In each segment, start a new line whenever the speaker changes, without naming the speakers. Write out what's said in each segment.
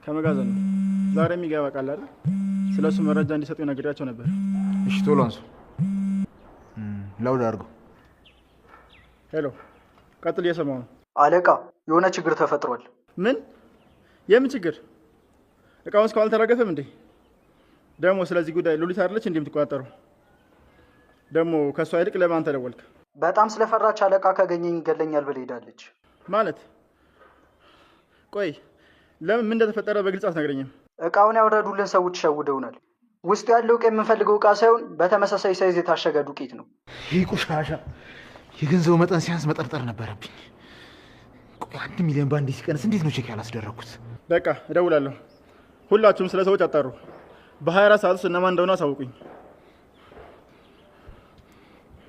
ከመጋዘን ነው። ዛሬ የሚገባ ቃል አይደል? ስለሱ መረጃ እንዲሰጡ ነግሬያቸው ነበር።
እሺ ቶሎ አንሱ። ላውድ አድርገው።
ሄሎ፣ ቀጥል። እየሰማሁ ነው
አለቃ። የሆነ ችግር ተፈጥሯል።
ምን? የምን ችግር? እቃውን እስካሁን አልተራገፈም እንዴ? ደግሞ ስለዚህ ጉዳይ ሉሊት አይደለች እንዴ የምትቆጣጠረው? ደግሞ ከእሷ ይልቅ ለማን ተደወልክ?
በጣም ስለፈራች አለቃ ካገኘኝ ይገለኛል ብላ ሄዳለች።
ማለት? ቆይ ለምን? ምን እንደተፈጠረ በግልጽ አትነግረኝም?
እቃውን ያወረዱልን ሰዎች ሸውደውናል። ውስጡ ያለው እቃ የምንፈልገው እቃ ሳይሆን በተመሳሳይ ሳይዝ የታሸገ ዱቄት ነው።
ይህ ቆሻሻ የገንዘቡ መጠን ሲያንስ መጠርጠር ነበረብኝ። ቆይ 1 ሚሊዮን ባንዴ ሲቀንስ እንዴት ነው ቼክ ያላስደረኩት?
በቃ እደውላለሁ። ሁላችሁም ስለ ሰዎች አጣሩ። በ24 ሰዓት ውስጥ እነማን እንደሆነ አሳውቁኝ።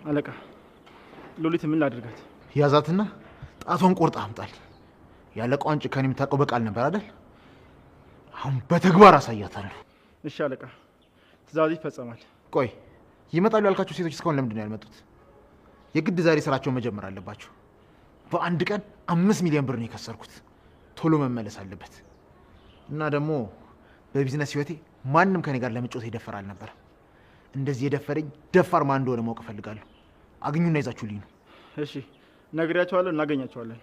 አለቃ፣ ሉሊት ምን ላድርጋት?
ያዛትና ጣቷን ቆርጣ አምጣል። ያለቃዋን ጭካኔ የምታውቀው በቃል ነበር አይደል? አሁን በተግባር አሳያታለሁ።
እሺ አለቃ፣ ትዕዛዝ ይፈጸማል።
ቆይ ይመጣሉ ያልካቸው ሴቶች እስካሁን ለምንድን ነው ያልመጡት? የግድ ዛሬ ስራቸውን መጀመር አለባቸው። በአንድ ቀን 5 ሚሊዮን ብር ነው የከሰርኩት። ቶሎ መመለስ አለበት። እና ደግሞ በቢዝነስ ህይወቴ ማንም ከኔ ጋር ለመጫወት የደፈር አልነበረም። እንደዚህ የደፈረኝ ደፋር ማን እንደሆነ ማወቅ እፈልጋለሁ። አግኙና ይዛችሁልኝ ነው።
እሺ፣ ነግሬያቸዋለሁ። እናገኛቸዋለን።